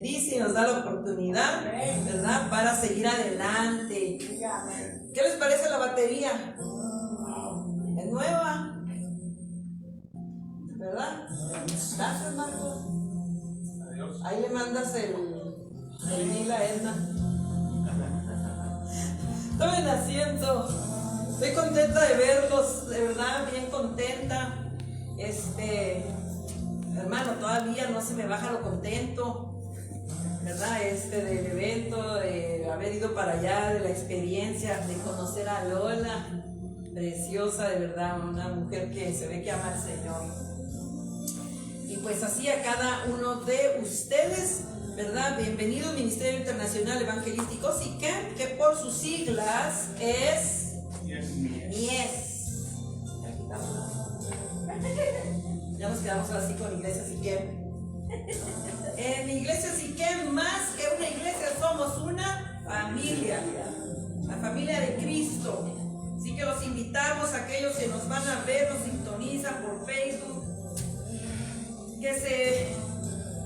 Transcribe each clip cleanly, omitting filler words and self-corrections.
Dice y nos da la oportunidad, ¿verdad? Para seguir adelante. ¿Qué les parece la batería? Es nueva, ¿verdad? Gracias, Marcos. Ahí le mandas el mail a Edna. Tomen asiento. Estoy contenta de verlos, de verdad, bien contenta. Hermano, todavía no se me baja lo contento, ¿verdad? Del evento, de haber ido para allá, de la experiencia, de conocer a Lola, preciosa, de verdad, una mujer que se ve que ama al Señor. Y pues así a cada uno de ustedes, ¿verdad? Bienvenido al Ministerio Internacional Evangelístico SICAM, que por sus siglas es MIES. Ya nos quedamos así con Iglesia SICAM. En Iglesia SICAM, más que una iglesia, somos una familia, la familia de Cristo. Así que los invitamos a aquellos que nos van a ver, nos sintonizan por Facebook, que se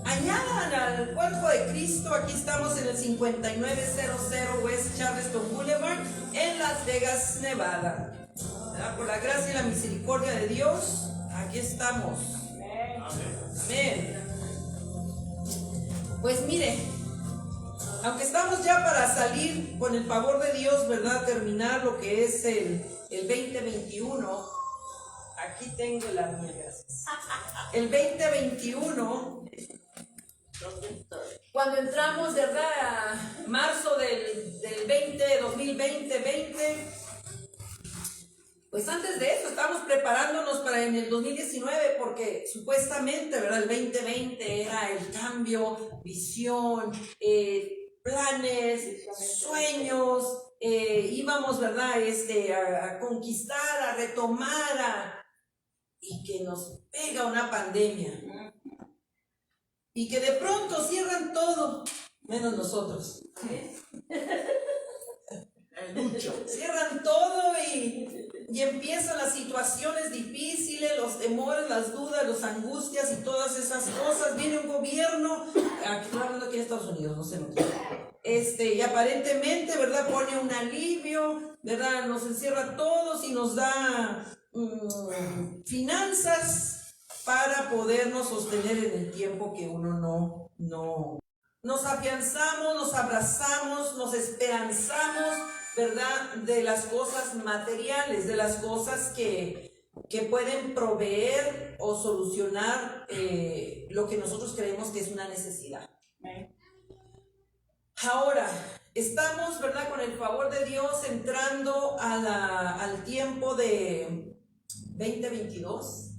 añadan al cuerpo de Cristo. Aquí estamos en el 5900 West Charleston Boulevard, en Las Vegas, Nevada. Por la gracia y la misericordia de Dios, aquí estamos. Amén. Pues mire, aunque estamos ya para salir con el favor de Dios, ¿verdad? Terminar lo que es el 2021. Aquí tengo la mía, gracias. El 2021, cuando entramos, ¿verdad? A marzo del 2020, pues antes de eso estábamos preparándonos para en el 2019, porque supuestamente, ¿verdad? El 2020 era el cambio, visión, planes, sueños, íbamos, ¿verdad? A conquistar, a retomar, y que nos pega una pandemia. Y que de pronto cierran todo, menos nosotros. Cierran todo y empiezan las situaciones difíciles, los temores, las dudas, las angustias y todas esas cosas. Viene un gobierno, aquí hablando aquí en Estados Unidos, no sé lo que y aparentemente, ¿verdad? Pone un alivio, ¿verdad? Nos encierra a todos y nos da finanzas para podernos sostener en el tiempo que uno no. Nos afianzamos, nos abrazamos, nos esperanzamos, ¿verdad? De las cosas materiales, de las cosas que pueden proveer o solucionar lo que nosotros creemos que es una necesidad. Ahora, estamos, ¿verdad? Con el favor de Dios entrando al tiempo de 2022.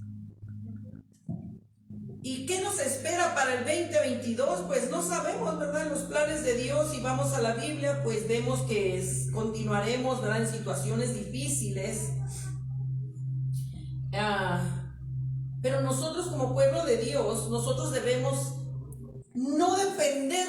¿Y qué nos espera para el 2022? Pues no sabemos, ¿verdad? Los planes de Dios, si vamos a la Biblia, pues vemos que continuaremos, ¿verdad? En situaciones difíciles. Pero nosotros como pueblo de Dios, nosotros debemos no depender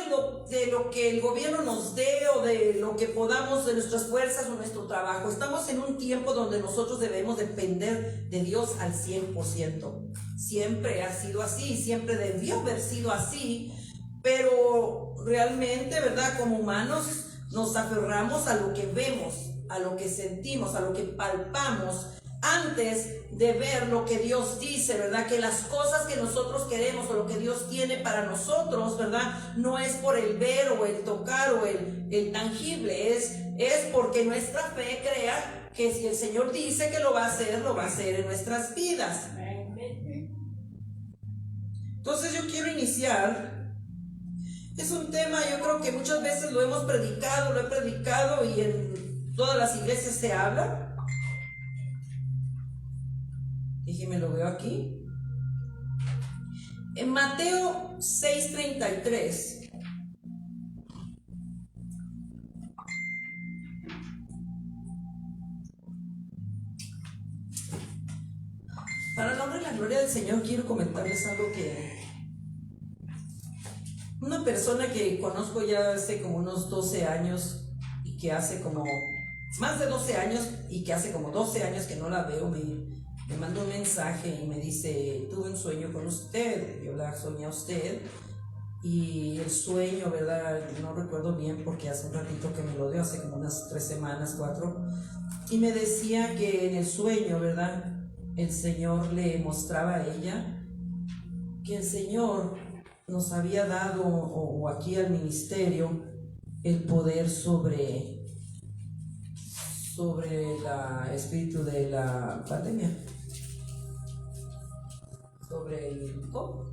de lo que el gobierno nos dé o de lo que podamos, de nuestras fuerzas o nuestro trabajo. Estamos en un tiempo donde nosotros debemos depender de Dios al 100%. Siempre ha sido así, siempre debió haber sido así, pero realmente, ¿verdad? Como humanos nos aferramos a lo que vemos, a lo que sentimos, a lo que palpamos, antes de ver lo que Dios dice, ¿verdad? Que las cosas que nosotros queremos o lo que Dios tiene para nosotros, ¿verdad? No es por el ver o el tocar o el tangible, es porque nuestra fe crea que si el Señor dice que lo va a hacer en nuestras vidas. Entonces yo quiero iniciar. Es un tema, yo creo que muchas veces lo he predicado y en todas las iglesias se habla. Déjenme lo veo aquí. En Mateo 6:33. Para el honor y la gloria del Señor, quiero comentarles algo que una persona que conozco ya hace como unos 12 años y que hace como más de 12 años y que hace como 12 años que no la veo, me mandó un mensaje y me dice: tuve un sueño con usted. Yo la soñé a usted y el sueño, ¿verdad? No recuerdo bien porque hace un ratito que me lo dio, hace como unas 3 semanas, 4, y me decía que en el sueño, ¿verdad? El Señor le mostraba a ella que el Señor nos había dado, o aquí al ministerio, el poder sobre el espíritu de la pandemia, sobre el COVID.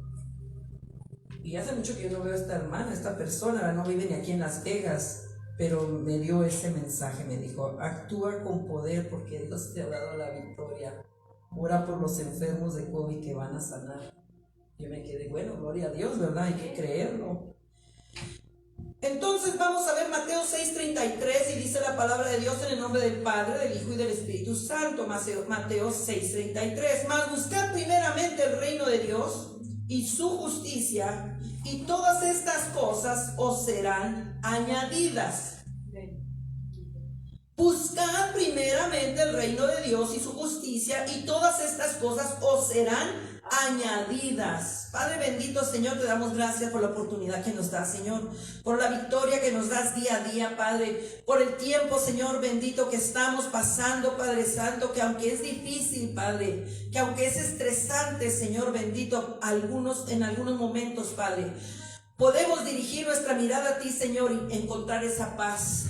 Y hace mucho que yo no veo a esta hermana, esta persona, no vive ni aquí en Las Vegas, pero me dio ese mensaje, me dijo, actúa con poder porque Dios te ha dado la victoria, ora por los enfermos de COVID que van a sanar. Yo me quedé, bueno, gloria a Dios, ¿verdad? Hay que creerlo. Entonces vamos a ver Mateo 6:33 y dice la palabra de Dios en el nombre del Padre, del Hijo y del Espíritu Santo. Mateo 6:33. Mas buscad primeramente el reino de Dios y su justicia, y todas estas cosas os serán añadidas. Buscad primeramente el reino de Dios y su justicia, y todas estas cosas os serán añadidas. Padre bendito, Señor, te damos gracias por la oportunidad que nos das, Señor, por la victoria que nos das día a día, Padre, por el tiempo, Señor bendito, que estamos pasando, Padre Santo, que aunque es difícil, Padre, que aunque es estresante, Señor bendito, en algunos momentos, Padre, podemos dirigir nuestra mirada a ti, Señor, y encontrar esa paz,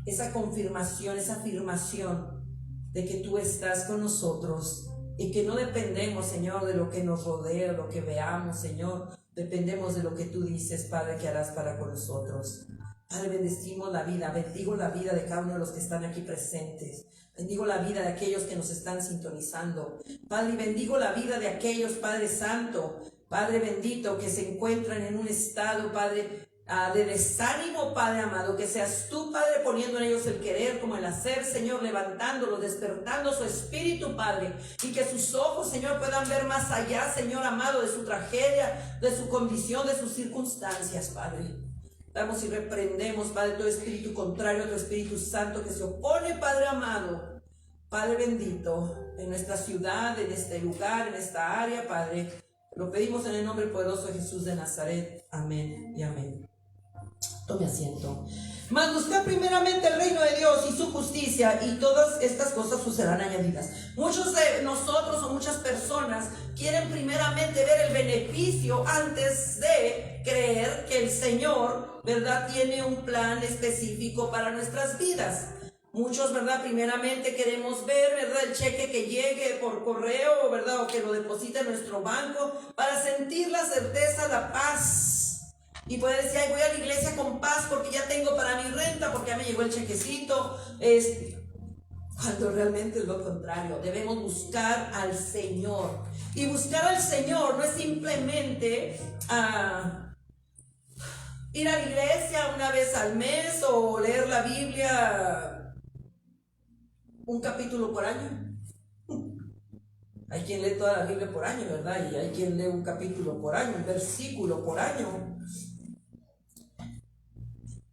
esa confirmación, esa afirmación de que tú estás con nosotros y que no dependemos, Señor, de lo que nos rodea, lo que veamos, Señor. Dependemos de lo que tú dices, Padre, que harás para con nosotros. Padre, bendecimos la vida, bendigo la vida de cada uno de los que están aquí presentes. Bendigo la vida de aquellos que nos están sintonizando. Padre, y bendigo la vida de aquellos, Padre Santo, Padre bendito, que se encuentran en un estado, Padre, de desánimo, Padre amado, que seas tú, Padre, poniendo en ellos el querer como el hacer, Señor, levantándolos, despertando su espíritu, Padre, y que sus ojos, Señor, puedan ver más allá, Señor amado, de su tragedia, de su condición, de sus circunstancias, Padre. Damos y reprendemos, Padre, todo espíritu contrario a tu Espíritu Santo que se opone, Padre amado, Padre bendito, en nuestra ciudad, en este lugar, en esta área, Padre. Lo pedimos en el nombre poderoso de Jesús de Nazaret. Amén y amén. Tome asiento. Mas buscad primeramente el reino de Dios y su justicia, y todas estas cosas os serán añadidas. Muchos de nosotros o muchas personas quieren primeramente ver el beneficio antes de creer que el Señor, ¿verdad?, tiene un plan específico para nuestras vidas. Muchos, ¿verdad?, primeramente queremos ver, ¿verdad?, el cheque que llegue por correo, ¿verdad?, o que lo deposite en nuestro banco, para sentir la certeza, la paz. Y puede decir, ay, voy a la iglesia con paz porque ya tengo para mi renta, porque ya me llegó el chequecito. Cuando realmente es lo contrario. Debemos buscar al Señor. Y buscar al Señor no es simplemente ir a la iglesia una vez al mes o leer la Biblia un capítulo por año. Hay quien lee toda la Biblia por año, ¿verdad? Y hay quien lee un capítulo por año, un versículo por año.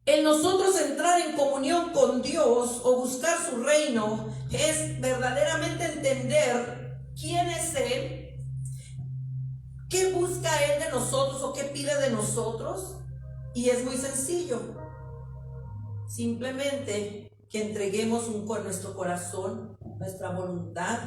El nosotros entrar en comunión con Dios o buscar su reino es verdaderamente entender quién es Él, qué busca Él de nosotros o qué pide de nosotros. Y es muy sencillo. Simplemente que entreguemos con nuestro corazón, nuestra voluntad,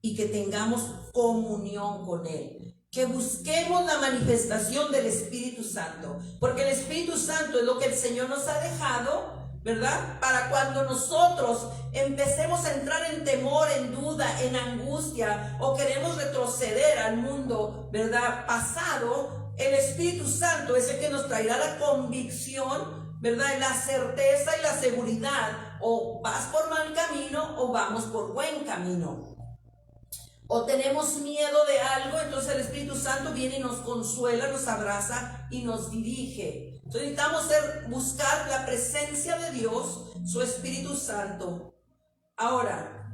y que tengamos comunión con Él. Que busquemos la manifestación del Espíritu Santo, porque el Espíritu Santo es lo que el Señor nos ha dejado, ¿verdad?, para cuando nosotros empecemos a entrar en temor, en duda, en angustia, o queremos retroceder al mundo, ¿verdad?, pasado. El Espíritu Santo es el que nos traerá la convicción, ¿verdad?, la certeza y la seguridad. O vas por mal camino o vamos por buen camino. O tenemos miedo de algo, entonces el Espíritu Santo viene y nos consuela, nos abraza y nos dirige. Entonces necesitamos buscar la presencia de Dios, su Espíritu Santo. Ahora,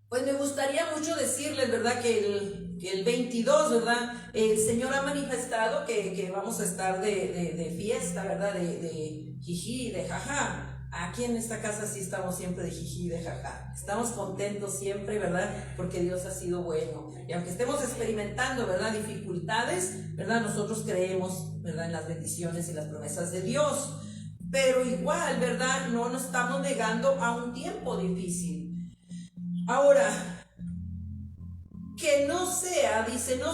pues me gustaría mucho decirles, ¿verdad?, que el 22, ¿verdad?, el Señor ha manifestado que vamos a estar de fiesta, ¿verdad?, de jiji, de jaja. Aquí en esta casa sí estamos siempre de jiji y de jaja. Estamos contentos siempre, ¿verdad? Porque Dios ha sido bueno. Y aunque estemos experimentando, ¿verdad?, dificultades, ¿verdad?, nosotros creemos, ¿verdad?, en las bendiciones y las promesas de Dios. Pero igual, ¿verdad?, no nos estamos negando a un tiempo difícil. Ahora, que no sea, dice, no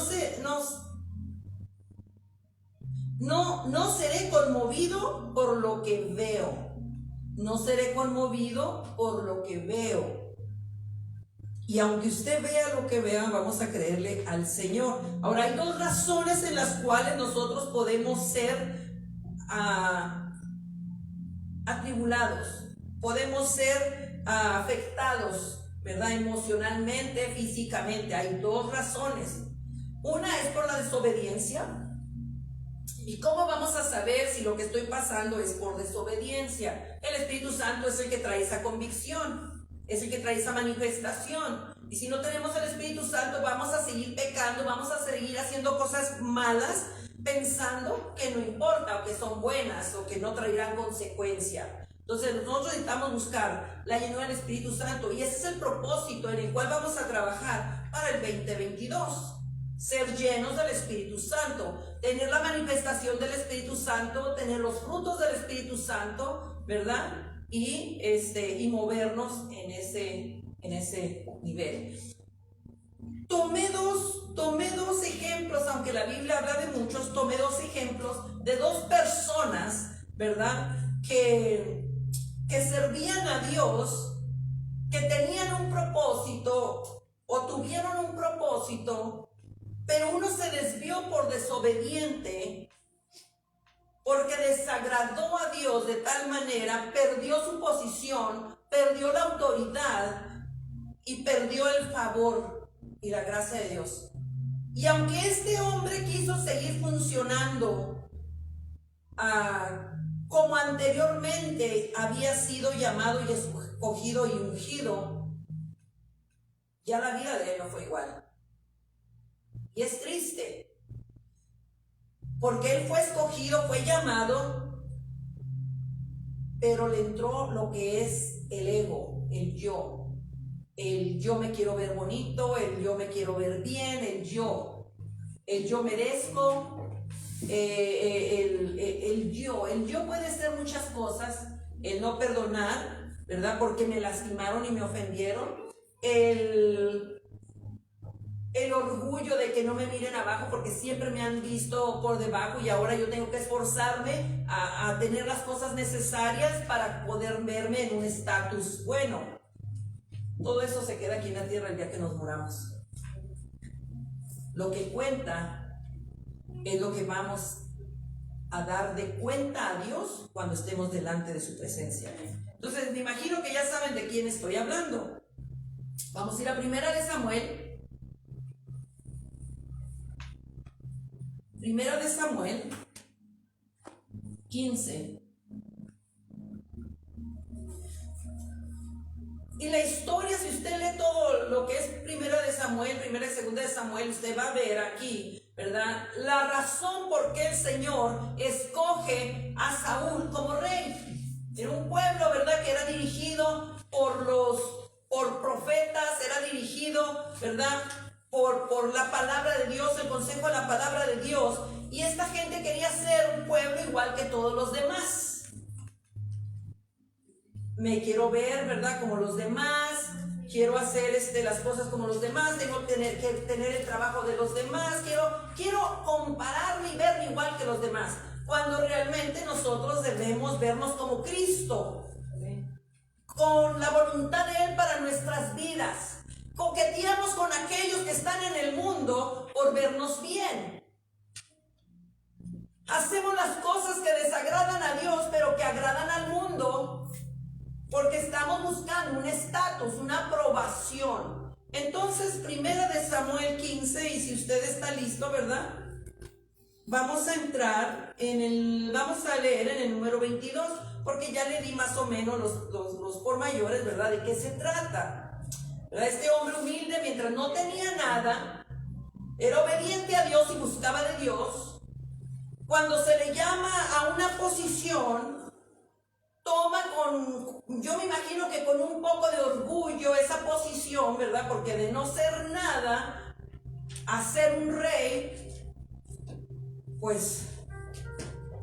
seré conmovido por lo que veo. No seré conmovido por lo que veo. Y aunque usted vea lo que vea, vamos a creerle al Señor. Ahora, hay dos razones en las cuales nosotros podemos ser atribulados. Podemos ser afectados, ¿verdad?, emocionalmente, físicamente. Hay dos razones. Una es por la desobediencia. ¿Y cómo vamos a saber si lo que estoy pasando es por desobediencia? El Espíritu Santo es el que trae esa convicción, es el que trae esa manifestación. Y si no tenemos el Espíritu Santo, vamos a seguir pecando, vamos a seguir haciendo cosas malas, pensando que no importa, o que son buenas, o que no traerán consecuencia. Entonces nosotros necesitamos buscar la llenura del Espíritu Santo, y ese es el propósito en el cual vamos a trabajar para el 2022. Ser llenos del Espíritu Santo, tener la manifestación del Espíritu Santo, tener los frutos del Espíritu Santo, ¿verdad? Y movernos en ese nivel. Tomé dos ejemplos, aunque la Biblia habla de muchos, tomé dos ejemplos de dos personas, ¿verdad?, que servían a Dios, que tenían un propósito o tuvieron un propósito, pero uno se desvió por desobediente, porque desagradó a Dios de tal manera, perdió su posición, perdió la autoridad y perdió el favor y la gracia de Dios. Y aunque este hombre quiso seguir funcionando como anteriormente había sido llamado y escogido y ungido, ya la vida de él no fue igual. Y es triste, porque él fue escogido, fue llamado, pero le entró lo que es el ego, el yo me quiero ver bonito, el yo me quiero ver bien, el yo merezco, el yo puede ser muchas cosas, el no perdonar, ¿verdad?, porque me lastimaron y me ofendieron, el orgullo de que no me miren abajo porque siempre me han visto por debajo y ahora yo tengo que esforzarme a tener las cosas necesarias para poder verme en un estatus bueno. Todo eso se queda aquí en la tierra el día que nos muramos. Lo que cuenta es lo que vamos a dar de cuenta a Dios cuando estemos delante de su presencia. Entonces me imagino que ya saben de quién estoy hablando. Vamos a ir a Primera de Samuel. Primera de Samuel 15. Y la historia, si usted lee todo lo que es Primera de Samuel, Primera y Segunda de Samuel, usted va a ver aquí, ¿verdad?, la razón por qué el Señor escoge a Saúl como rey. Era un pueblo, ¿verdad?, que era dirigido por profetas, era dirigido, ¿verdad?, por la palabra de Dios, el consejo de la palabra de Dios, y esta gente quería ser un pueblo igual que todos los demás. Me quiero ver, ¿verdad?, como los demás, quiero hacer las cosas como los demás, tengo que tener el trabajo de los demás, quiero compararme y verme igual que los demás, cuando realmente nosotros debemos vernos como Cristo, con la voluntad de Él para nuestras vidas. Coqueteamos con aquellos que están en el mundo por vernos bien. Hacemos las cosas que desagradan a Dios, pero que agradan al mundo, porque estamos buscando un estatus, una aprobación. Entonces, Primera de Samuel 15, y si usted está listo, ¿verdad?, vamos a entrar vamos a leer en el número 22, porque ya le di más o menos los por mayores, ¿verdad?, de qué se trata. Este hombre humilde, mientras no tenía nada, era obediente a Dios y buscaba de Dios. Cuando se le llama a una posición, toma yo me imagino que con un poco de orgullo esa posición, ¿verdad? Porque de no ser nada a ser un rey, pues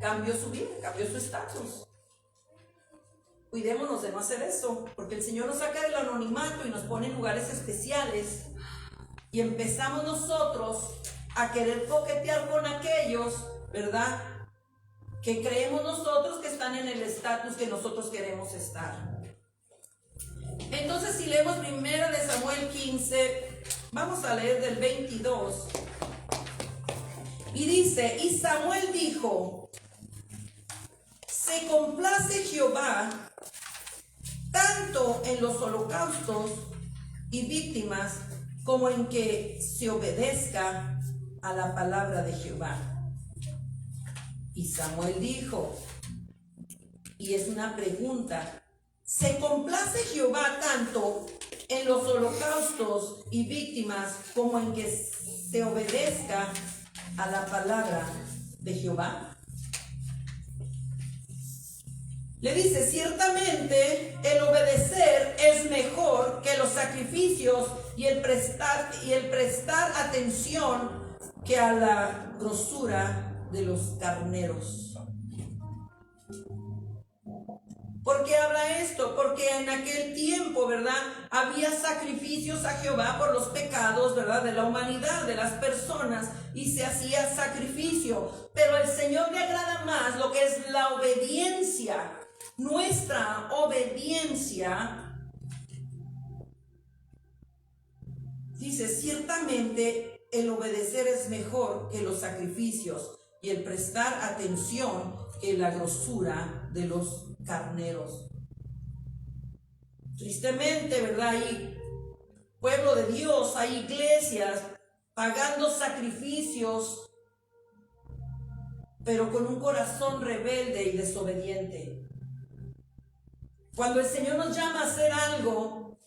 cambió su vida, cambió su estatus. Cuidémonos de no hacer eso, porque el Señor nos saca del anonimato y nos pone en lugares especiales y empezamos nosotros a querer coquetear con aquellos, ¿verdad?, que creemos nosotros que están en el estatus que nosotros queremos estar. Entonces, si leemos 1 de Samuel 15, vamos a leer del 22. Y dice, y Samuel dijo, se complace Jehová tanto en los holocaustos y víctimas como en que se obedezca a la palabra de Jehová. Y Samuel dijo, y es una pregunta, ¿se complace Jehová tanto en los holocaustos y víctimas como en que se obedezca a la palabra de Jehová? Le dice, ciertamente el obedecer es mejor que los sacrificios y el prestar atención que a la grosura de los carneros. ¿Por qué habla esto? Porque en aquel tiempo, ¿verdad?, había sacrificios a Jehová por los pecados, ¿verdad?, de la humanidad, de las personas, y se hacía sacrificio. Pero al Señor le agrada más lo que es la obediencia, nuestra obediencia. Dice, ciertamente el obedecer es mejor que los sacrificios y el prestar atención que la grosura de los carneros. Tristemente, ¿verdad?, hay pueblo de Dios, hay iglesias pagando sacrificios, pero con un corazón rebelde y desobediente. Cuando el Señor nos llama a hacer algo,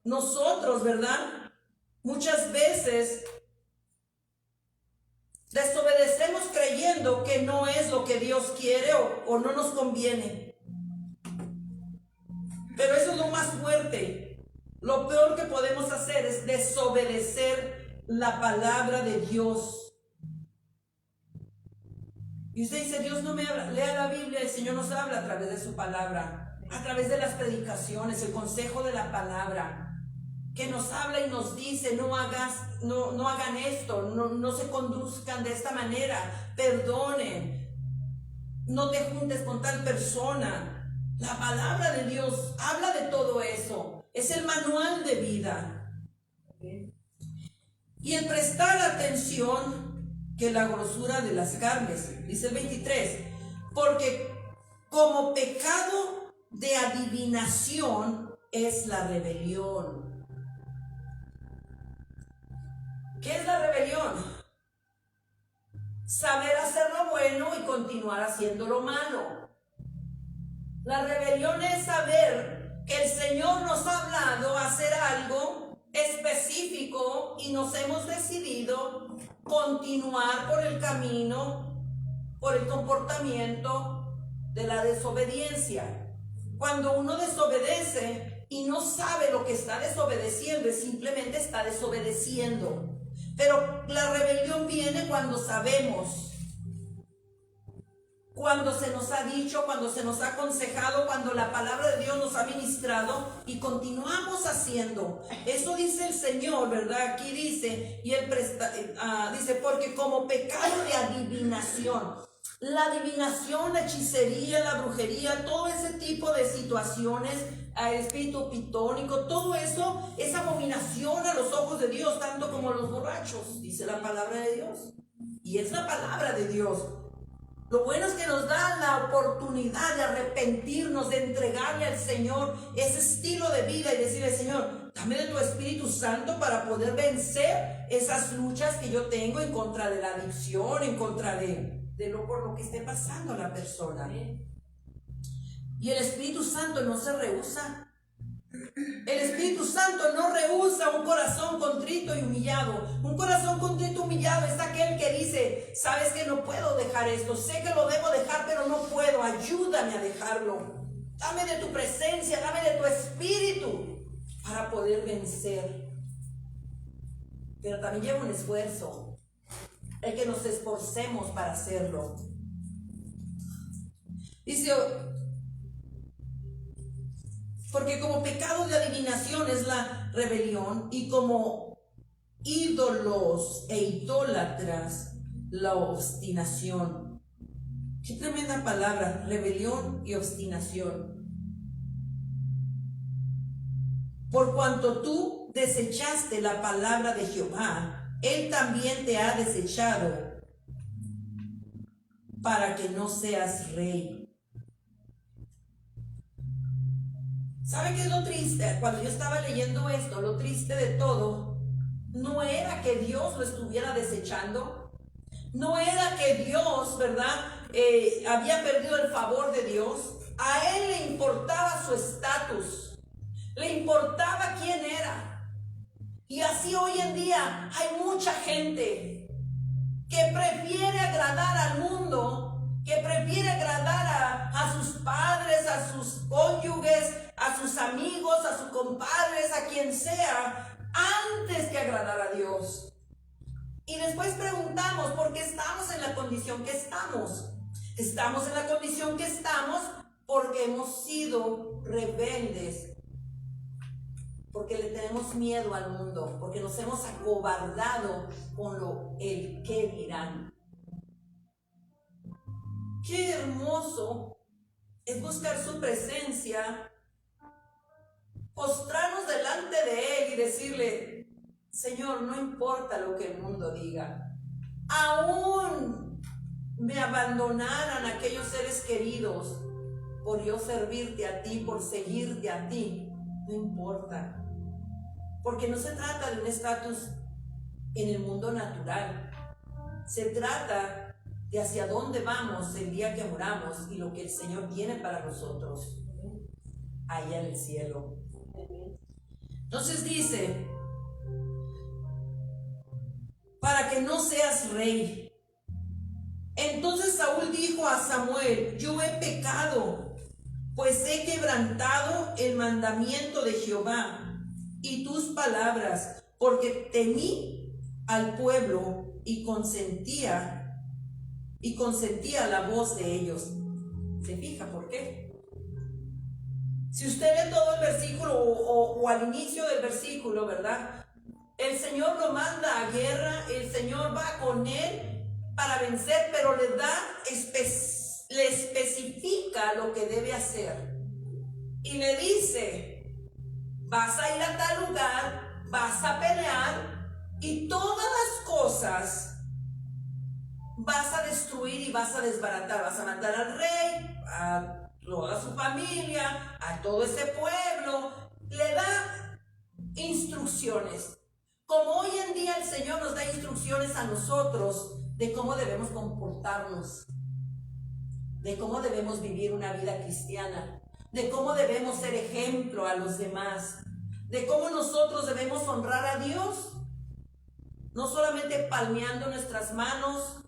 nosotros, ¿verdad?, muchas veces desobedecemos creyendo que no es lo que Dios quiere o no nos conviene. Pero eso es lo más fuerte. Lo peor que podemos hacer es desobedecer la palabra de Dios. Y usted dice, Dios no me habla. Lea la Biblia, el Señor nos habla a través de su palabra, a través de las predicaciones, el consejo de la palabra, que nos habla y nos dice, no hagan esto, no se conduzcan de esta manera, perdonen, no te juntes con tal persona. La palabra de Dios habla de todo eso, es el manual de vida. Y el prestar atención que la grosura de las carnes, dice el 23, porque como pecado de adivinación es la rebelión. ¿Qué es la rebelión? Saber hacer lo bueno y continuar haciendo lo malo. La rebelión es saber que el Señor nos ha hablado a hacer algo específico y nos hemos decidido continuar por el camino, por el comportamiento de la desobediencia. Cuando uno desobedece y no sabe lo que está desobedeciendo, simplemente está desobedeciendo. Pero la rebelión viene cuando sabemos, cuando se nos ha dicho, cuando se nos ha aconsejado, cuando la palabra de Dios nos ha ministrado y continuamos haciendo. Eso dice el Señor, ¿verdad? Aquí dice, y él dice, porque como pecado de adivinación. La adivinación, la hechicería, la brujería, todo ese tipo de situaciones, el espíritu pitónico, todo eso es abominación a los ojos de Dios, tanto como los borrachos, dice la palabra de Dios. Y es la palabra de Dios. Lo bueno es que nos da la oportunidad de arrepentirnos, de entregarle al Señor ese estilo de vida y decirle, Señor, dame de tu Espíritu Santo para poder vencer esas luchas que yo tengo en contra de la adicción, en contra por lo que esté pasando la persona. Y el Espíritu Santo no se rehúsa. El Espíritu Santo no rehúsa un corazón contrito y humillado. Un corazón contrito y humillado es aquel que dice, sabes que no puedo dejar esto, sé que lo debo dejar, pero no puedo, ayúdame a dejarlo. Dame de tu presencia, dame de tu espíritu para poder vencer. Pero también lleva un esfuerzo, el que nos esforcemos para hacerlo. Dice, porque como pecado de adivinación es la rebelión, y como ídolos e idólatras la obstinación. Qué tremenda palabra, rebelión y obstinación. Por cuanto tú desechaste la palabra de Jehová, Él también te ha desechado para que no seas rey. ¿Sabe qué es lo triste? Cuando yo estaba leyendo esto, lo triste de todo, no era que Dios lo estuviera desechando, no era que Dios, ¿verdad?, había perdido el favor de Dios. A Él le importaba su estatus, le importaba quién era. Y así hoy en día hay mucha gente que prefiere agradar al mundo, que prefiere agradar a sus padres, a sus cónyuges, a sus amigos, a sus compadres, a quien sea, antes que agradar a Dios. Y después preguntamos por qué estamos en la condición que estamos. Estamos en la condición que estamos porque hemos sido rebeldes, porque le tenemos miedo al mundo, porque nos hemos acobardado con el qué dirán. Qué hermoso es buscar su presencia, postrarnos delante de Él y decirle: Señor, no importa lo que el mundo diga, aún me abandonaran aquellos seres queridos, por yo servirte a ti, por seguirte a ti, no importa, porque no se trata de un estatus en el mundo natural, se trata de hacia dónde vamos el día que moramos y lo que el Señor tiene para nosotros allá en el cielo. Entonces dice: para que no seas rey. Entonces Saúl dijo a Samuel: yo he pecado, pues he quebrantado el mandamiento de Jehová y tus palabras, porque temí al pueblo y consentía la voz de ellos. ¿Se fija por qué? Si usted lee todo el versículo o al inicio del versículo, ¿verdad? El Señor lo manda a guerra, el Señor va con él para vencer, pero le especifica lo que debe hacer. Y le dice: vas a ir a tal lugar, vas a pelear, y todas las cosas vas a destruir y vas a desbaratar. Vas a matar al rey, a toda su familia, a todo ese pueblo. Le da instrucciones. Como hoy en día el Señor nos da instrucciones a nosotros de cómo debemos comportarnos, de cómo debemos vivir una vida cristiana, de cómo debemos ser ejemplo a los demás, de cómo nosotros debemos honrar a Dios, no solamente palmeando nuestras manos,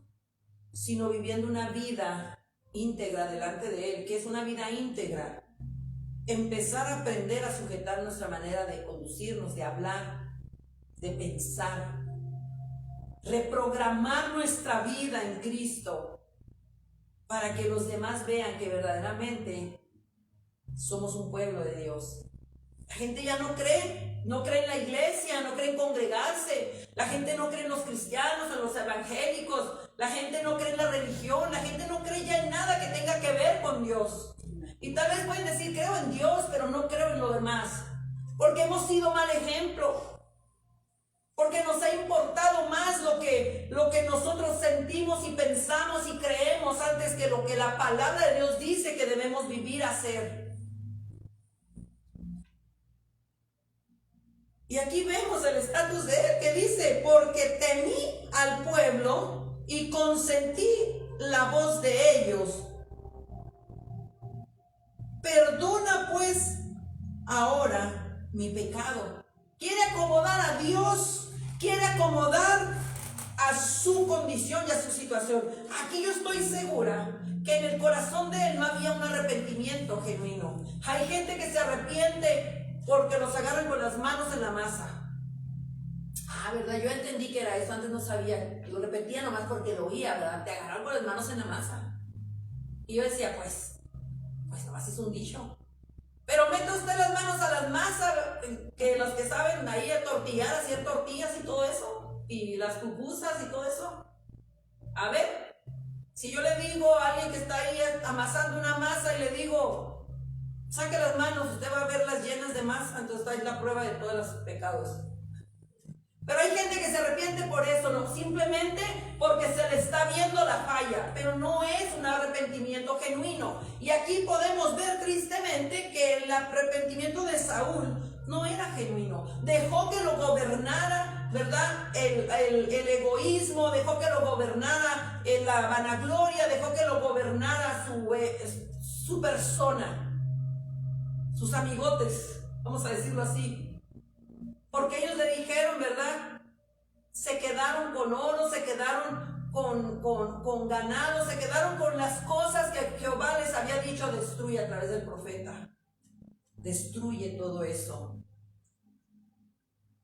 sino viviendo una vida íntegra delante de Él. ¿Qué es una vida íntegra? Empezar a aprender a sujetar nuestra manera de conducirnos, de hablar, de pensar, reprogramar nuestra vida en Cristo para que los demás vean que verdaderamente somos un pueblo de Dios. La gente ya no cree en la iglesia, no cree en congregarse, la gente no cree en los cristianos, en los evangélicos, la gente no cree en la religión, la gente no cree ya en nada que tenga que ver con Dios. Y tal vez pueden decir: creo en Dios, pero no creo en lo demás, porque hemos sido mal ejemplo. Porque nos ha importado más lo que nosotros sentimos y pensamos y creemos antes que lo que la palabra de Dios dice que debemos vivir, hacer. Y aquí vemos el estatus de él, que dice: porque temí al pueblo y consentí la voz de ellos. Perdona pues ahora mi pecado. Quiere acomodar a Dios, quiere acomodar a su condición y a su situación. Aquí yo estoy segura que en el corazón de él no había un arrepentimiento genuino. Hay gente que se arrepiente porque los agarran con las manos en la masa. ¿Verdad? Yo entendí que era eso, antes no sabía. Lo repetía nomás porque lo oía, ¿verdad? Te agarraron con las manos en la masa. Y yo decía, pues nomás es un dicho. Pero mete usted las manos a las masas, que los que saben ahí a tortillar, hacer tortillas y todo eso, y las pupusas y todo eso. A ver, si yo le digo a alguien que está ahí amasando una masa y le digo, saque las manos, usted va a verlas llenas de masa, entonces está ahí la prueba de todos los pecados. Pero hay gente que se arrepiente por eso, no, simplemente porque se le está viendo la falla, pero no es un arrepentimiento genuino. Y aquí podemos ver tristemente que el arrepentimiento de Saúl no era genuino. Dejó que lo gobernara, ¿verdad? El egoísmo, dejó que lo gobernara la vanagloria, dejó que lo gobernara su persona, sus amigotes, vamos a decirlo así. Porque ellos le dijeron, ¿verdad? Se quedaron con oro, se quedaron con ganado, se quedaron con las cosas que Jehová les había dicho, destruye a través del profeta. Destruye todo eso.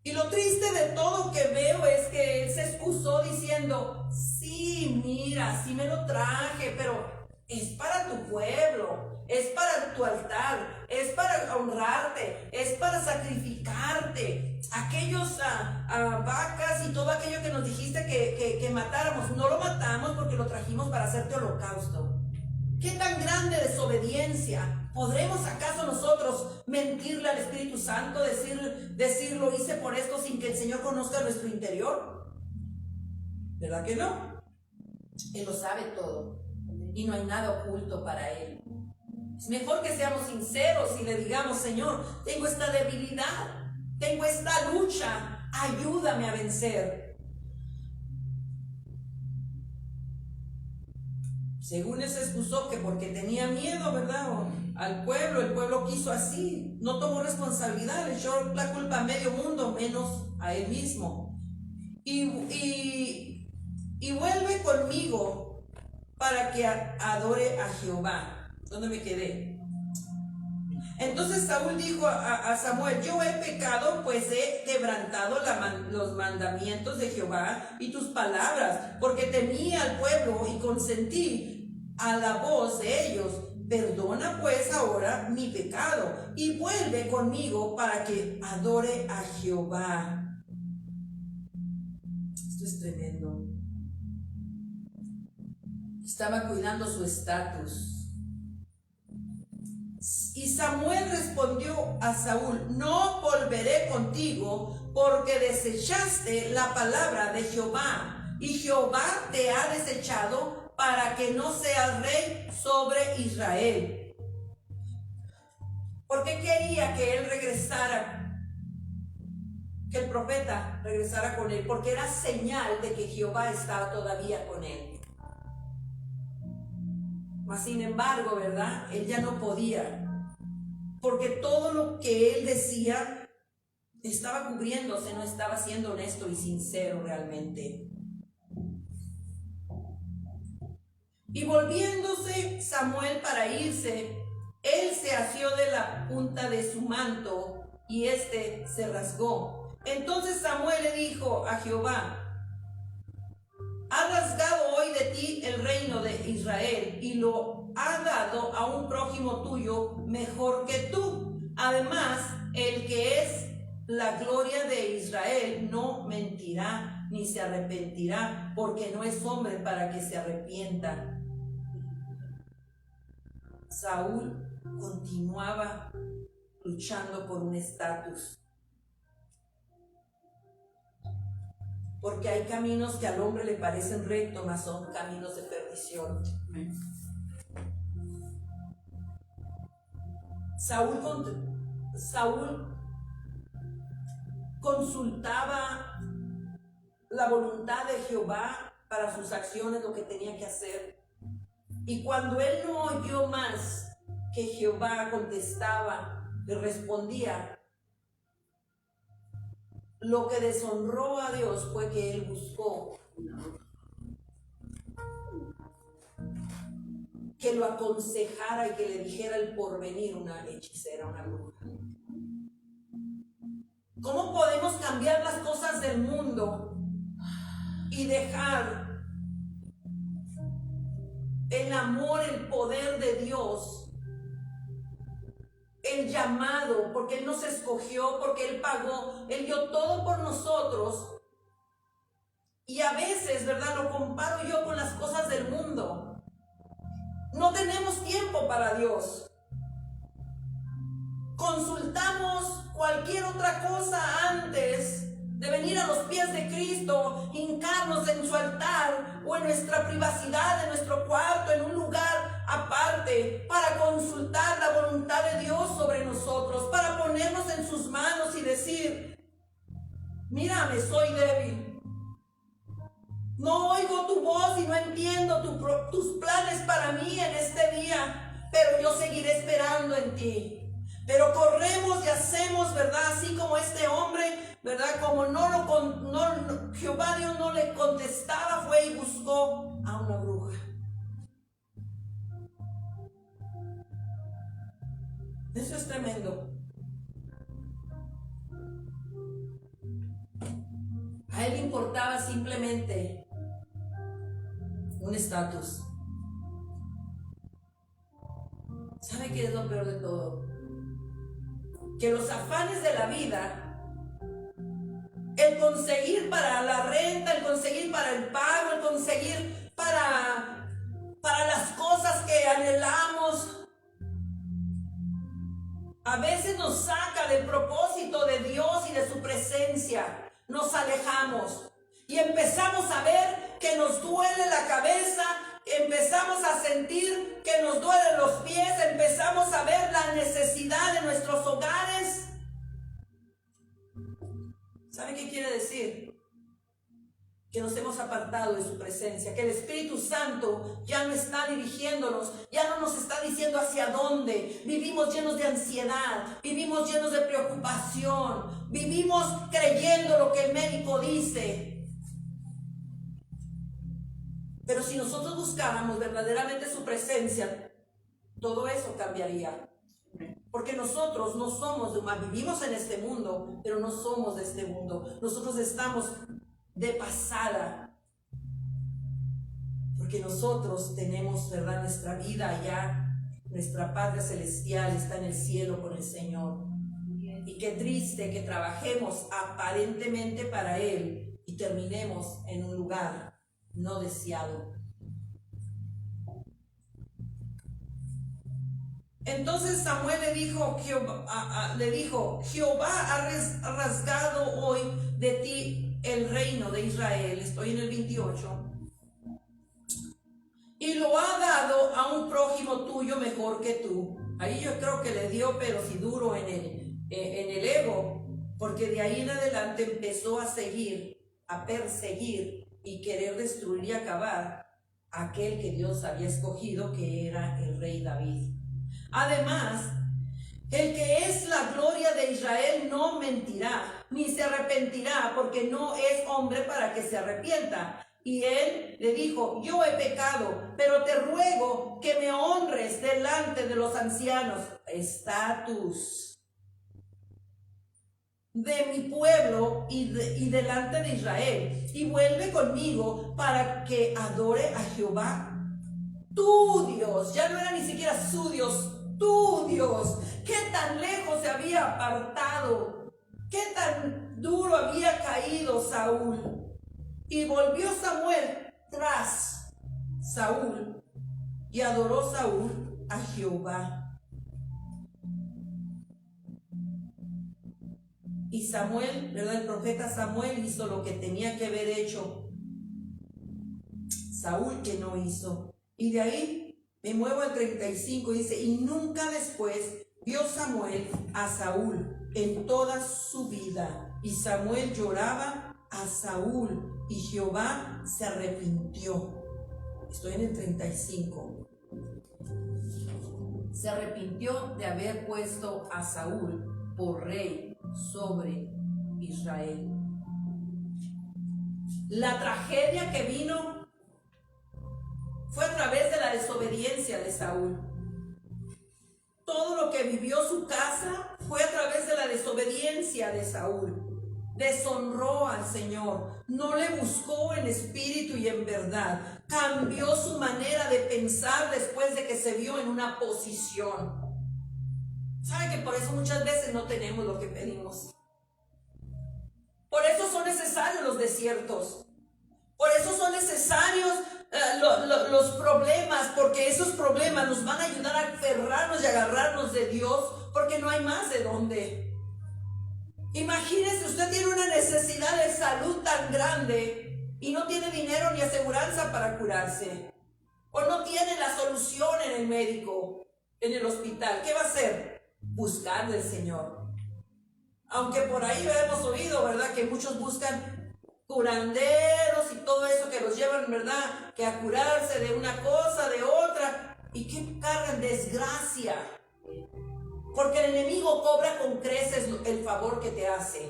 Y lo triste de todo que veo es que él se excusó diciendo, sí, mira, sí me lo traje, pero es para tu pueblo, es para tu altar, es para honrarte, es para sacrificarte. Aquellos vacas y todo aquello que nos dijiste que matáramos, no lo matamos porque lo trajimos para hacerte holocausto. ¿Qué tan grande desobediencia? ¿Podremos acaso nosotros mentirle al Espíritu Santo, decir lo hice por esto sin que el Señor conozca nuestro interior? ¿Verdad que no? Él lo sabe todo y no hay nada oculto para Él. Es mejor que seamos sinceros y le digamos, Señor, tengo esta debilidad, tengo esta lucha, ayúdame a vencer. Según él se excusó que porque tenía miedo, ¿verdad? Al pueblo, el pueblo quiso así, no tomó responsabilidad, le echó la culpa a medio mundo, menos a él mismo. Y vuelve conmigo para que adore a Jehová. ¿Dónde me quedé? Entonces Saúl dijo a Samuel, yo he pecado, pues he quebrantado los mandamientos de Jehová y tus palabras, porque temí al pueblo y consentí a la voz de ellos. Perdona pues ahora mi pecado y vuelve conmigo para que adore a Jehová. Esto es tremendo. Estaba cuidando su estatus. Y Samuel respondió a Saúl, no volveré contigo porque desechaste la palabra de Jehová y Jehová te ha desechado para que no seas rey sobre Israel. ¿Por qué quería que él regresara? Que el profeta regresara con él, porque era señal de que Jehová estaba todavía con él. Mas sin embargo, ¿verdad? Él ya no podía, porque todo lo que él decía estaba cubriéndose, no estaba siendo honesto y sincero realmente. Y volviéndose Samuel para irse, él se asió de la punta de su manto y éste se rasgó. Entonces Samuel le dijo a Jehová, ha rasgado hoy de ti el reino de Israel y lo ha dado a un prójimo tuyo mejor que tú. Además, el que es la gloria de Israel no mentirá ni se arrepentirá, porque no es hombre para que se arrepienta. Saúl continuaba luchando por un estatus. Porque hay caminos que al hombre le parecen rectos, mas son caminos de perdición. Saúl consultaba la voluntad de Jehová para sus acciones, lo que tenía que hacer. Y cuando él no oyó más que Jehová contestaba y respondía, lo que deshonró a Dios fue que él buscó que lo aconsejara y que le dijera el porvenir una hechicera, una bruja. ¿Cómo podemos cambiar las cosas del mundo y dejar el amor, el poder de Dios, el llamado, porque Él nos escogió, porque Él pagó, Él dio todo por nosotros? Y a veces, ¿verdad?, lo comparo yo con las cosas del mundo. No tenemos tiempo para Dios. Consultamos cualquier otra cosa antes de venir a los pies de Cristo, hincarnos en su altar o en nuestra privacidad, en nuestro cuarto, en un lugar aparte, para consultar la voluntad de Dios sobre nosotros, para ponernos en sus manos y decir: mírame, soy débil. No oigo tu voz y no entiendo tus planes para mí en este día, pero yo seguiré esperando en ti. Pero corremos y hacemos, ¿verdad? Así como este hombre, ¿verdad? Como Jehová Dios no le contestaba, fue y buscó a una bruja. Eso es tremendo. A él le importaba simplemente un estatus. ¿Sabe qué es lo peor de todo? Que los afanes de la vida, el conseguir para la renta, el conseguir para el pago, el conseguir para las cosas que anhelamos, a veces nos saca del propósito de Dios y de su presencia. Nos alejamos y empezamos a ver que nos duele la cabeza, empezamos a sentir que nos duelen los pies, empezamos a ver la necesidad de nuestros hogares. ¿Sabe qué quiere decir? Que nos hemos apartado de su presencia, que el Espíritu Santo ya no está dirigiéndonos, ya no nos está diciendo hacia dónde. Vivimos llenos de ansiedad, vivimos llenos de preocupación, vivimos creyendo lo que el médico dice. Pero si nosotros buscáramos verdaderamente su presencia, todo eso cambiaría. Porque nosotros no somos de vivimos en este mundo, pero no somos de este mundo. Nosotros estamos de pasada, porque nosotros tenemos, ¿verdad?, nuestra vida allá, nuestra patria celestial está en el cielo con el Señor. Y qué triste que trabajemos aparentemente para Él y terminemos en un lugar no deseado. Entonces Samuel le dijo, Jehová ha rasgado hoy de ti el reino de Israel. Estoy en el 28. Y lo ha dado a un prójimo tuyo mejor que tú. Ahí yo creo que le dio, pero sí duro en el ego, porque de ahí en adelante empezó a perseguir y querer destruir y acabar a aquel que Dios había escogido, que era el rey David. Además, el que es la gloria de Israel no mentirá, ni se arrepentirá, porque no es hombre para que se arrepienta. Y él le dijo: yo he pecado, pero te ruego que me honres delante de los ancianos, estatus de mi pueblo y delante de Israel, y vuelve conmigo para que adore a Jehová, tu Dios. Ya no era ni siquiera su Dios, tu Dios. Qué tan lejos se había apartado, qué tan duro había caído Saúl. Y volvió Samuel tras Saúl y adoró Saúl a Jehová. Y Samuel, ¿verdad?, el profeta Samuel hizo lo que tenía que haber hecho Saúl, que no hizo. Y de ahí me muevo al 35, dice: y nunca después vio Samuel a Saúl en toda su vida. Y Samuel lloraba a Saúl, y Jehová se arrepintió. Estoy en el 35. Se arrepintió de haber puesto a Saúl por rey sobre Israel. La tragedia que vino fue a través de la desobediencia de Saúl. Todo lo que vivió su casa fue a través de la desobediencia de Saúl. Deshonró al Señor, no le buscó en espíritu y en verdad. Cambió su manera de pensar después de que se vio en una posición. ¿Sabe que por eso muchas veces no tenemos lo que pedimos? Por eso son necesarios los desiertos. Por eso son necesarios los problemas, porque esos problemas nos van a ayudar a aferrarnos y agarrarnos de Dios, porque no hay más de dónde. Imagínese, usted tiene una necesidad de salud tan grande y no tiene dinero ni aseguranza para curarse, o no tiene la solución en el médico, en el hospital. ¿Qué va a hacer? Buscar del Señor. Aunque por ahí hemos oído, ¿verdad?, que muchos buscan curanderos y todo eso que los llevan, ¿verdad?, que a curarse de una cosa, de otra, y que cargan desgracia. Porque el enemigo cobra con creces el favor que te hace.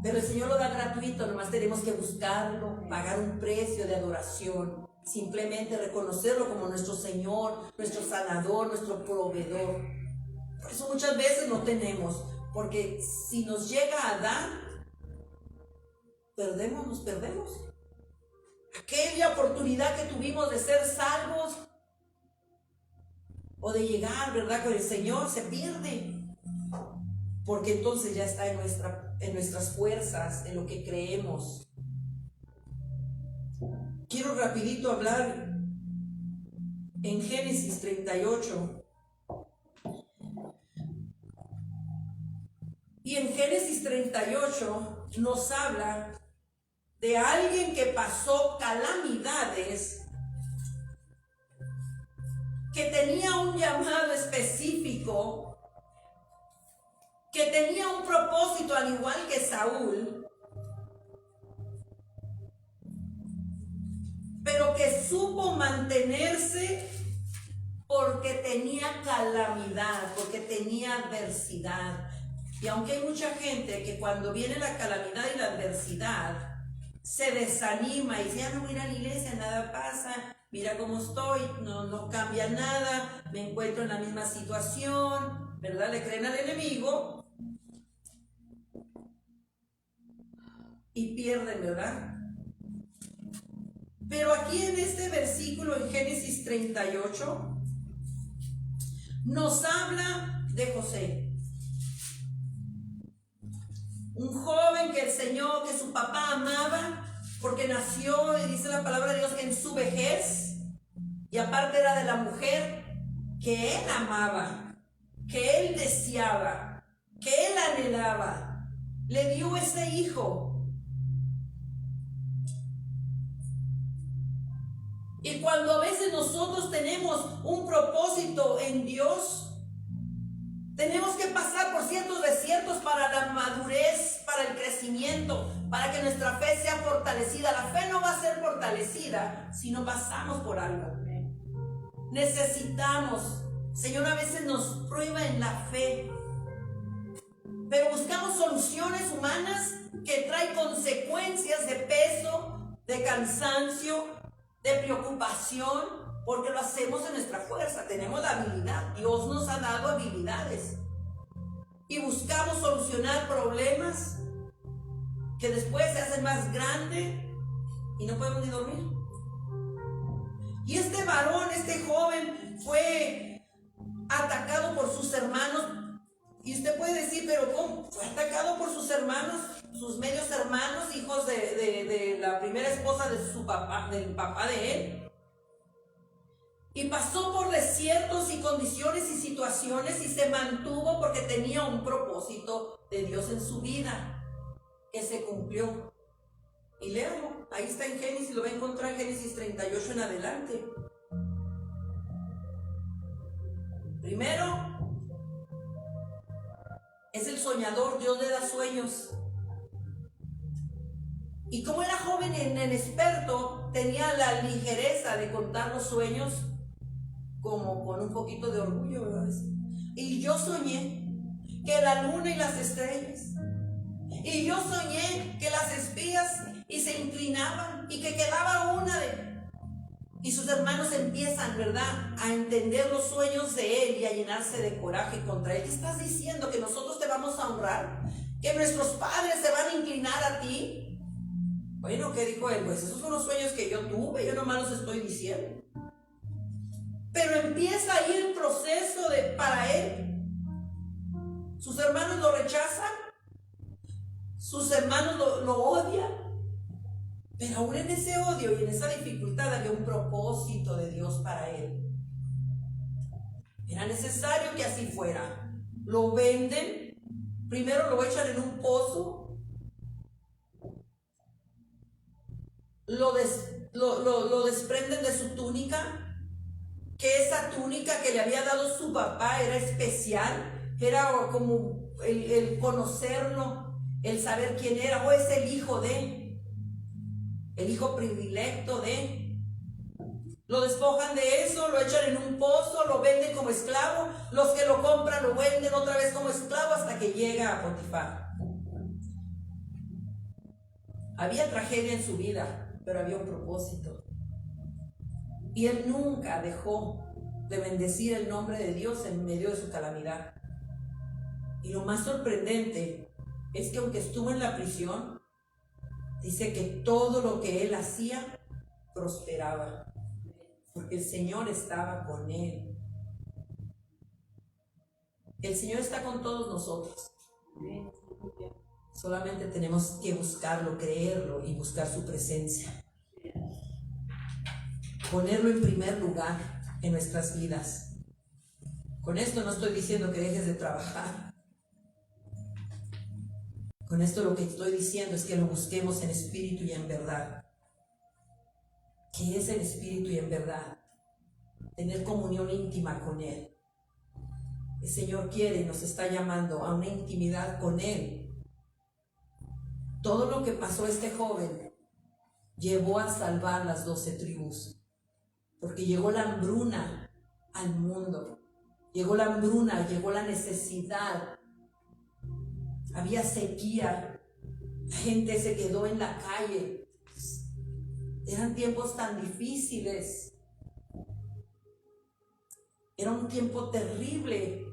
Pero el Señor lo da gratuito, nomás tenemos que buscarlo, pagar un precio de adoración, simplemente reconocerlo como nuestro Señor, nuestro sanador, nuestro proveedor. Por eso muchas veces no tenemos, porque si nos llega a dar, nos perdemos. Aquella oportunidad que tuvimos de ser salvos, o de llegar, ¿verdad?, con el Señor, se pierde. Porque entonces ya está en nuestras fuerzas, en lo que creemos. Quiero rapidito hablar en Génesis 38. Y en Génesis 38 nos habla de alguien que pasó calamidades, que tenía un llamado específico, que tenía un propósito al igual que Saúl, pero que supo mantenerse porque tenía calamidad, porque tenía adversidad. Y aunque hay mucha gente que cuando viene la calamidad y la adversidad se desanima y dice, ya no voy a ir a la iglesia, nada pasa, mira cómo estoy, no cambia nada, me encuentro en la misma situación, ¿verdad? Le creen al enemigo y pierden, ¿verdad? Pero aquí en este versículo, en Génesis 38, nos habla de José. Un joven que el Señor, que su papá amaba, porque nació, y dice la palabra de Dios, en su vejez, y aparte era de la mujer que él amaba, que él deseaba, que él anhelaba. Le dio ese hijo. Y cuando a veces nosotros tenemos un propósito en Dios, tenemos que pasar por ciertos desiertos para la madurez, para el crecimiento, para que nuestra fe sea fortalecida. La fe no va a ser fortalecida si no pasamos por algo. Necesitamos, Señor a veces nos prueba en la fe, pero buscamos soluciones humanas que traen consecuencias de peso, de cansancio, de preocupación, porque lo hacemos en nuestra fuerza, tenemos la habilidad, Dios nos ha dado habilidades, y buscamos solucionar problemas que después se hacen más grandes y no podemos ni dormir. Y este varón, este joven, fue atacado por sus hermanos, y usted puede decir, pero ¿cómo? Fue atacado por sus hermanos, sus medios hermanos, hijos de la primera esposa de su papá, del papá de él. Y pasó por desiertos y condiciones y situaciones y se mantuvo porque tenía un propósito de Dios en su vida que se cumplió. Y léalo, ahí está en Génesis, lo va a encontrar en Génesis 38 en adelante. Primero, es el soñador, Dios le da sueños. Y como era joven y inexperto, tenía la ligereza de contar los sueños como con un poquito de orgullo, ¿verdad? Y yo soñé que la luna y las estrellas, y yo soñé que las espías y se inclinaban y que quedaba una y sus hermanos empiezan, ¿verdad?, a entender los sueños de él y a llenarse de coraje contra él. ¿Qué estás diciendo? ¿Que nosotros te vamos a honrar? ¿Que nuestros padres se van a inclinar a ti? Bueno, ¿qué dijo él? Pues esos son los sueños que yo tuve, yo nomás los estoy diciendo. Pero empieza ahí el proceso para él. Sus hermanos lo rechazan, sus hermanos lo odian. Pero aún en ese odio y en esa dificultad había un propósito de Dios para él. Era necesario que así fuera. Lo venden, primero lo echan en un pozo, lo desprenden de su túnica, que esa túnica que le había dado su papá era especial, era como el conocerlo, el saber quién era, o es el hijo el hijo predilecto lo despojan de eso, lo echan en un pozo, lo venden como esclavo, los que lo compran lo venden otra vez como esclavo hasta que llega a Potifar. Había tragedia en su vida, pero había un propósito. Y él nunca dejó de bendecir el nombre de Dios en medio de su calamidad. Y lo más sorprendente es que aunque estuvo en la prisión, dice que todo lo que él hacía prosperaba, porque el Señor estaba con él. El Señor está con todos nosotros. Solamente tenemos que buscarlo, creerlo y buscar su presencia. Ponerlo en primer lugar en nuestras vidas. Con esto no estoy diciendo que dejes de trabajar. Con esto lo que estoy diciendo es que lo busquemos en espíritu y en verdad. ¿Qué es en espíritu y en verdad? Tener comunión íntima con Él. El Señor quiere y nos está llamando a una intimidad con Él. Todo lo que pasó este joven llevó a salvar las 12 tribus. Porque llegó la hambruna al mundo. Llegó la hambruna, llegó la necesidad. Había sequía, la gente se quedó en la calle. Eran tiempos tan difíciles. Era un tiempo terrible,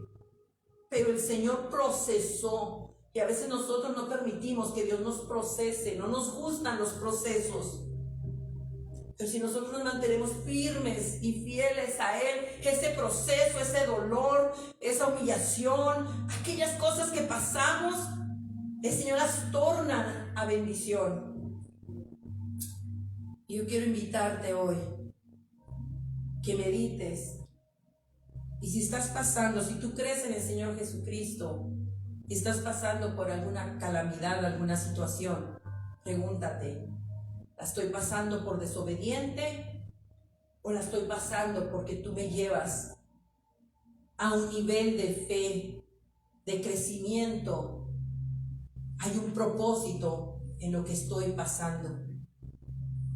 pero el Señor procesó. Y a veces nosotros no permitimos que Dios nos procese, no nos gustan los procesos. Pero si nosotros nos mantenemos firmes y fieles a Él, ese proceso, ese dolor, esa humillación, aquellas cosas que pasamos, el Señor las torna a bendición. Y yo quiero invitarte hoy que medites. Y si estás pasando, si tú crees en el Señor Jesucristo y estás pasando por alguna calamidad, alguna situación, pregúntate, ¿la estoy pasando por desobediente o la estoy pasando porque tú me llevas a un nivel de fe, de crecimiento? Hay un propósito en lo que estoy pasando.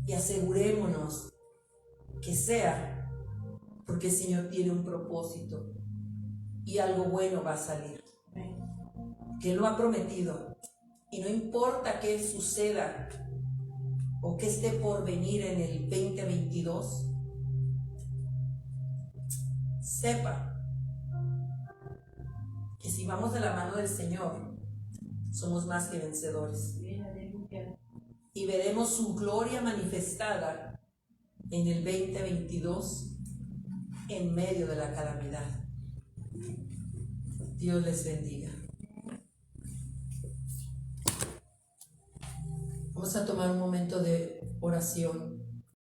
Y asegurémonos que sea porque el Señor tiene un propósito y algo bueno va a salir. Que Él lo ha prometido. Y no importa qué suceda o qué esté por venir en el 2022, sepa que si vamos de la mano del Señor, somos más que vencedores. Y veremos su gloria manifestada en el 2022 en medio de la calamidad. Dios les bendiga. Vamos a tomar un momento de oración.